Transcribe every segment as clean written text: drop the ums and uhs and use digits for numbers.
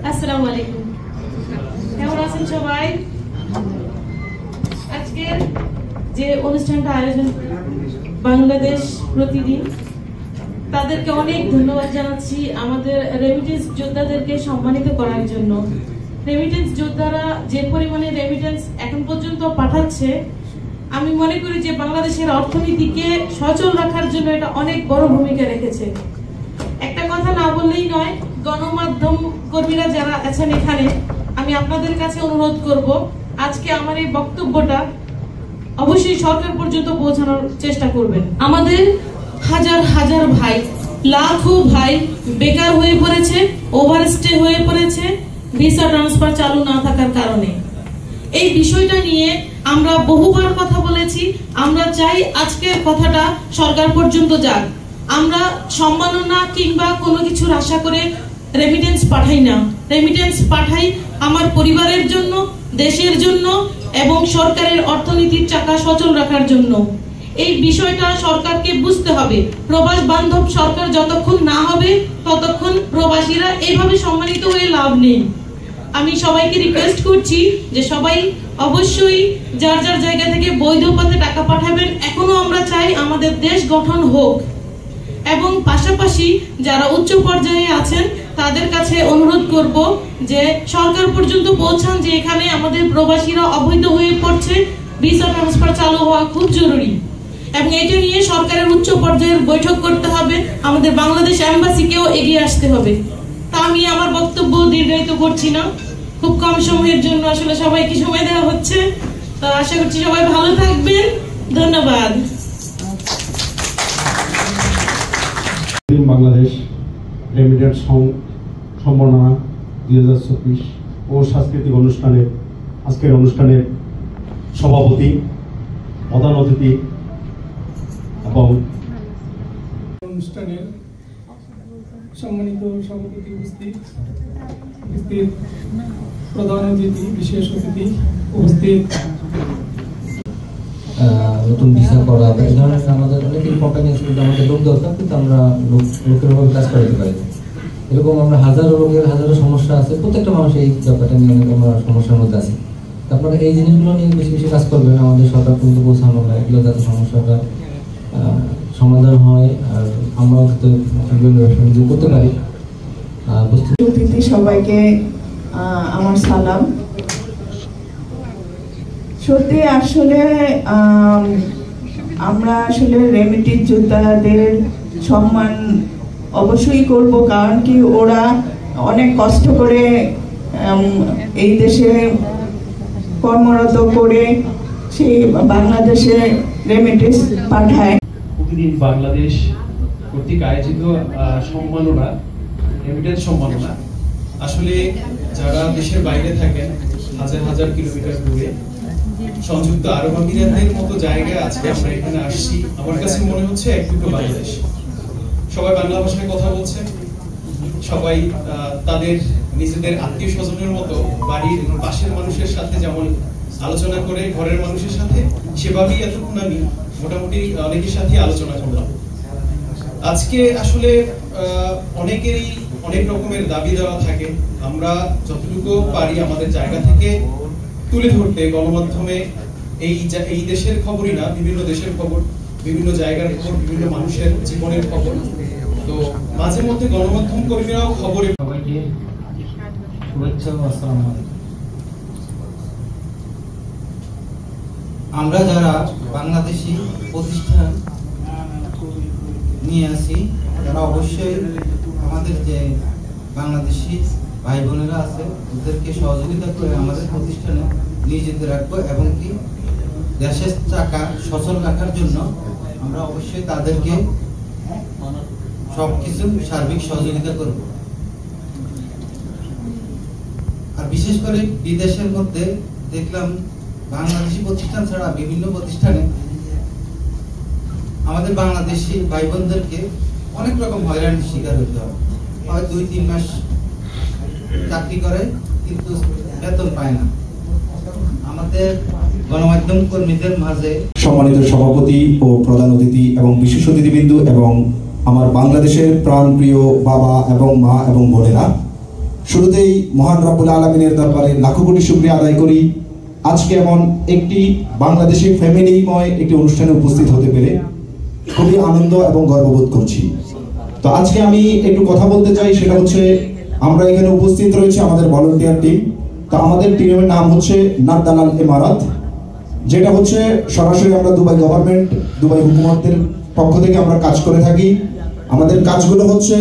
আসসালামু আলাইকুম। কেমন আছেন সবাই? আজকের যে অনুষ্ঠানটা আয়োজন বাংলাদেশ প্রতিদিন, তাদেরকে অনেক ধন্যবাদ জানাচ্ছি আমাদের রেমিটেন্স যোদ্ধাদেরকে সম্মানিত করার জন্য। রেমিটেন্স যোদ্ধারা যে পরিমাণে রেমিটেন্স এখন পর্যন্ত পাঠাচ্ছে, আমি মনে করি যে বাংলাদেশের অর্থনীতিকে সচল রাখার জন্য এটা অনেক বড় ভূমিকা রেখেছে। একটা কথা না বললেই নয়, গণমাধ্যম কর্মীরা যারা আছেন এখানে, আমি আপনাদের কাছে অনুরোধ করব, আজকে আমার এই বক্তব্যটা অবশ্যই সরকার পর্যন্ত পৌঁছানোর চেষ্টা করবেন। আমাদের হাজার হাজার ভাই, লাখো ভাই বেকার হয়ে পড়েছে, ওভারস্টে হয়ে পড়েছে ভিসা ট্রান্সফার চালু না থাকার কারণে। এই বিষয়টা নিয়ে আমরা বহুবার কথা বলেছি। আমরা চাই আজকের কথাটা সরকার পর্যন্ত যাক। আমরা সম্মাননা কিংবা কোনো কিছুর আশা করে রেমিটেন্স পাঠাই না। রেমিটেন্স পাঠাই আমার পরিবারের জন্য, দেশের জন্য এবং সরকারের অর্থনীতির চাকা সচল রাখার জন্য। এই বিষয়টা সরকারকে বুঝতে হবে। প্রবাস বান্ধব সরকার যতক্ষণ না হবে ততক্ষণ প্রবাসীরা এইভাবে সম্মানিত হয়ে লাভ নেই। আমি সবাইকে রিকোয়েস্ট করছি যে সবাই অবশ্যই যার যার জায়গা থেকে বৈধ পথে টাকা পাঠাবেন। এখনো আমরা চাই আমাদের দেশ গঠন হোক, এবং পাশাপাশি যারা উচ্চ পর্যায়ে আছেন তাদের কাছে অনুরোধ করব যে সরকার পর্যন্ত পৌঁছান যে এখানে আমাদের প্রবাসীরা অবৈধ হয়ে পড়ছে, ভিসা ট্রান্সফার চালু হওয়া খুব জরুরি। এবং এটা নিয়ে সরকারের উচ্চ পর্যায়ের বৈঠক করতে হবে, আমাদের বাংলাদেশ এম্বাসিকেও এগিয়ে আসতে হবে। তা আমি আমার বক্তব্য দীর্ঘায়িত করছি না, খুব কম সময়ের জন্য আসলে সবাইকে সময় দেওয়া হচ্ছে। তো আশা করছি সবাই ভালো থাকবেন। ধন্যবাদ। বাংলাদেশ রেমিটেন্স সম্মাননা 2024 ও সাংস্কৃতিক অনুষ্ঠানের আজকের অনুষ্ঠানের সভাপতি, প্রধান অতিথি এবং অনুষ্ঠানের সম্মানিত সভাপতি উপস্থিত, প্রধান অতিথি, বিশেষ অতিথি উপস্থিত, নতুন ভিসা করা বা এই ধরনের আমাদের অনেক কোম্পানি আছে, কিন্তু আমাদের লোক দরকার, কিন্তু আমরা লোকের ভাবে কাজ করাতে পারি। এরকম আমরা হাজারো লোকের হাজারো সমস্যা আছে, প্রত্যেকটা মানুষ এই ব্যাপারটা নিয়ে অনেক আমরা সমস্যার মধ্যে আছি। আপনারা এই জিনিসগুলো নিয়ে বেশি বেশি কাজ করবেন, আমাদের সরকার পর্যন্ত পৌঁছানো হয়, এগুলো যাতে সমস্যাটা সমাধান হয় আর আমরাও যাতে করতে পারি। অতিথি সবাইকে আমার সালাম। সত্যি আসলে আমরা আসলে রেমিটেন্স যোদ্ধাদের সম্মান অবশ্যই করব, কারণ কি ওরা অনেক কষ্ট করে এই দেশে কর্মরত করে সেই বাংলাদেশে রেমিটেন্স পাঠায়। প্রতিদিন বাংলাদেশ কর্তৃক আয়োজিত সম্মাননা, রেমিটেন্স সম্মাননা, আসলে যারা দেশের বাইরে থাকেন হাজার হাজার কিলোমিটার দূরে, সংযুক্ত আরব আমিরাতের মতো জায়গায় আজকে আমরা এখানে আসছি, আমার কাছে মনে হচ্ছে একটুকু বাংলাদেশ। সবাই বাংলা ভাষায় কথা বলছে, সবাই তাদের নিজেদের আত্মীয় স্বজনের মতো বাড়ির পাশের মানুষের সাথে যেমন আলোচনা করে ঘরের মানুষের সাথে, সেভাবেই এতক্ষণ আমি মোটামুটি অনেকের সাথে আলোচনা করলাম। আজকে আসলে অনেকেরই অনেক রকমের দাবি দেওয়া থাকে, আমরা যতটুকু পারি আমাদের জায়গা থেকে তুলে ধরতে গণমাধ্যমে এই দেশের খবরই না, বিভিন্ন দেশের খবর, বিভিন্ন জায়গার খবর, বিভিন্ন মানুষের জীবনের খবর। তো মাঝে মধ্যে গণমাধ্যম কর্মীরাও খবরে। সবাইকে শুভেচ্ছা ও আসসালামু আলাইকুম। আমরা যারা বাংলাদেশি প্রতিষ্ঠান নিয়ে আসি, তারা অবশ্যই আমাদের যে বাংলাদেশি ভাই বোনেরা আছে ওদেরকে সহযোগিতা করে আমাদের প্রতিষ্ঠানে নিয়োজিত রাখবো, এবং কি দেশের চাকা সচল রাখার জন্য আমরা অবশ্যই তাদেরকে সবকিছু সার্বিক সহযোগিতা করব। আর বিশেষ করে বিদেশের মধ্যে দেখলাম বাংলাদেশি প্রতিষ্ঠান ছাড়া বিভিন্ন প্রতিষ্ঠানে আমাদের বাংলাদেশি ভাই বোনদেরকে অনেক রকম হয়রানির শিকার হতে হয়। হয় 2-3 মাস চাকরি করে কিন্তু বেতন পায় না। আমাদের গণমাধ্যম কর্মীদের মাঝে সম্মানিত সভাপতি ও প্রধান অতিথি এবং বিশেষ অতিথিবৃন্দ এবং আমার বাংলাদেশের প্রাণপ্রিয় বাবা এবং মা এবং বোনেরা, শুরুতেই মহান রব্বুল আলামিনের দরবারে লাখো কোটি শুকরিয়া আদায় করি আজকে এমন একটি বাংলাদেশি ফ্যামিলিময় একটি অনুষ্ঠানে উপস্থিত হতে পেরে খুবই আনন্দ এবং গর্ববোধ করছি। তো আজকে আমি একটু কথা বলতে চাই, সেটা হচ্ছে আমরা এখানে উপস্থিত রয়েছে আমাদের ভলান্টিয়ার টিম। তো আমাদের টিমের নাম হচ্ছে নারদালাল ইমারাত, যেটা হচ্ছে সরাসরি আমরা দুবাই গভর্নমেন্ট, দুবাই হুকুমতের পক্ষ থেকে আমরা কাজ করে থাকি। আমাদের কাজগুলো হচ্ছে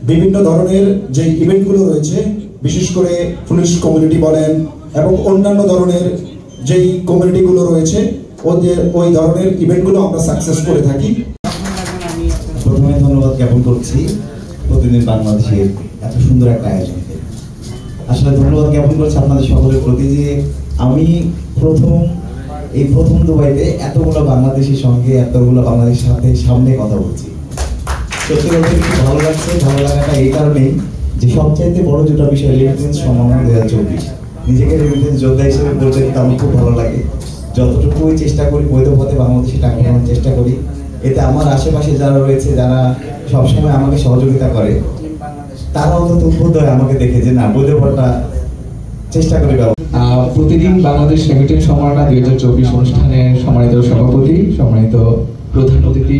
বিভিন্ন ধরনের যে ইভেন্টগুলো রয়েছে, বিশেষ করে পুলিশ কমিউনিটি বলেন এবং অন্যান্য ধরনের যেই কমিউনিটিগুলো রয়েছে ওদের ওই ধরনের ইভেন্টগুলো আমরা সাকসেস করে থাকি। প্রথমে ধন্যবাদ জ্ঞাপন করছি প্রতিদিন বাংলাদেশের এত সুন্দর একটা আয়োজনকে। আসলে ধন্যবাদ জ্ঞাপন করছি আপনাদের সকলের প্রতি যে আমি প্রথম দুবাইতে এতগুলো বাংলাদেশের সঙ্গে এতগুলো বাংলাদেশের সাথে সামনে কথা বলছি। সত্যি বলতে খুব ভালো লাগছে। ভালো লাগাটা এই কারণেই যে সবচাইতে বড় যেটা বিষয় রেমিটেন্স সম্মাননা 2024, নিজেকে রেমিটেন্স যোদ্ধা হিসেবে বলতে কিন্তু আমার খুব ভালো লাগে। যতটুকুই চেষ্টা করি বৈধ পথে বাংলাদেশে টাকা পাঠানোর চেষ্টা করি, এতে আমার আশেপাশে যারা রয়েছে, যারা সবসময় আমাকে সহযোগিতা করে, তারা অন্তত উদ্বুদ্ধ হয় আমাকে দেখে যে না বৈধ পথটা চেষ্টা করি। প্রতিদিন বাংলাদেশ রেমিটেন্স সম্মাননা 2024 অনুষ্ঠানের সম্মানিত সভাপতি, সম্মানিত প্রধান অতিথি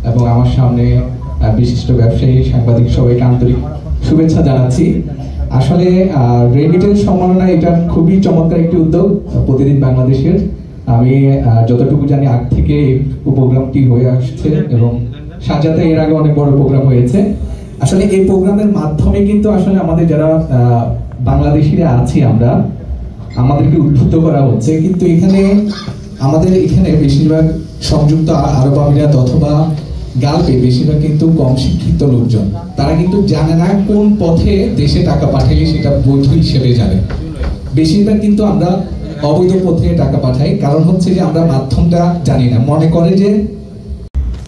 এবং আমার সামনে বিশিষ্ট ব্যবসায়ী, সাংবাদিক সবাইকে আন্তরিক শুভেচ্ছা জানাচ্ছি। আসলে রেমিটেন্স সম্মাননা এটা খুবই চমৎকার একটি উদ্যোগ প্রতিদিন বাংলাদেশের। আমি যতটুকু জানি আগ থেকে প্রোগ্রামটি হয়ে আসছে এবং সাজাতে এর আগে অনেক বড় প্রোগ্রাম হয়েছে। আসলে এই প্রোগ্রামের মাধ্যমে কিন্তু আসলে আমাদের যারা বাংলাদেশিরা আছি আমরা, আমাদেরকে উদ্বুদ্ধ করা হচ্ছে। কিন্তু আমাদের এখানে বেশিরভাগ সংযুক্ত আরব আমিরাত অথবা গালফে বেশিরভাগ কিন্তু কম শিক্ষিত লোকজন, তারা কিন্তু জানে না কোন পথে দেশে টাকা পাঠালে সেটা বৈধ হিসেবে জানে। বেশিরভাগ কিন্তু আমরা অবৈধ পথে টাকা পাঠাই, কারণ হচ্ছে যে আমরা মাধ্যমটা জানি না, মনে করে যে।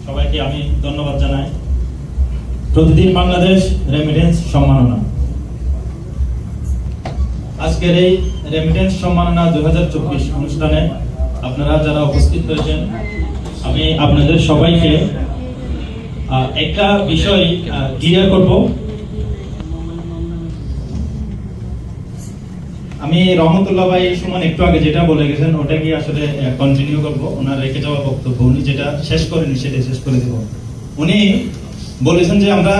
সবাইকে আমি ধন্যবাদ জানাই। প্রতিদিন বাংলাদেশ রেমিটেন্স সম্মাননা, আজকের এই রেমিটেন্স সম্মাননা 2024 অনুষ্ঠানে আপনারা যারা উপস্থিত হয়েছেন, আমি আপনাদের সবাইকে একটা বিষয় ক্লিয়ার করব। আমি রহমতুল্লাহ ভাই সুমন একটু আগে যেটা বলে গেছেন ওটা কি আসলে কন্টিনিউ করব। ওনার রেখে যাওয়া বক্তব্য উনি যেটা শেষ করেনি সেটা শেষ করে দেব। উনি বলেছেন যে আমরা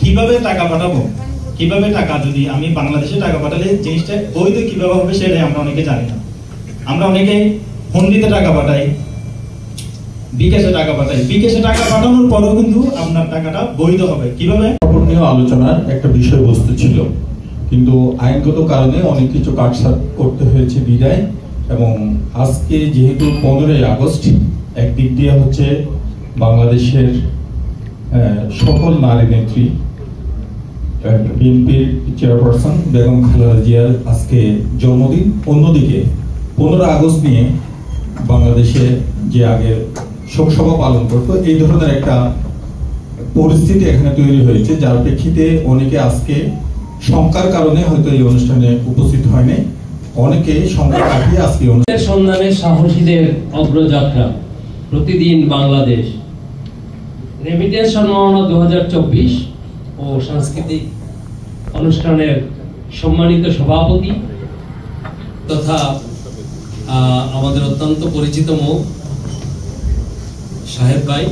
কিভাবে টাকা পাঠাবো, কিভাবে টাকা, যদি আমি বাংলাদেশে টাকা পাঠালে জিনিসটা বৈধ কিভাবে হবে সেটাই আমরা অনেকে জানি না। আমরা অনেকে হুন্ডিতে টাকা পাঠাই, বিকাশে টাকা পাঠাই, বিকাশে টাকা পাঠানোর পরেও কিন্তু আপনার টাকাটা বৈধ হবে কিভাবে। আলোচনার একটা বিষয়বস্তু ছিল, কিন্তু আইনগত কারণে অনেক কিছু কাটছাট করতে হয়েছে বিদায়। এবং আজকে যেহেতু 15ই আগস্ট, একদিক দিয়ে হচ্ছে বাংলাদেশের সকল নারী নেত্রী বিএনপির চেয়ারপারসন বেগম খালেদা জিয়ার আজকে জন্মদিন, অন্যদিকে 15 আগস্ট নিয়ে বাংলাদেশে যে আগে শোকসভা পালন করতো, এই ধরনের একটা পরিস্থিতি এখানে তৈরি হয়েছে, যার প্রেক্ষিতে অনেকে আজকে শঙ্কার কারণে হয়তো এই অনুষ্ঠানে উপস্থিত হয়নি। অনেকে শঙ্কা কাটিয়ে আজকে অনুষ্ঠানের সন্ধানে সাহসীদের অগ্রযাত্রা, প্রতিদিন বাংলাদেশ রেমিটেন্স সম্মাননা 2024 ও সাংস্কৃতিক অনুষ্ঠানের সম্মানিত সভাপতি তথা আমাদের অত্যন্ত পরিচিত মুখ সাহেব ভাই,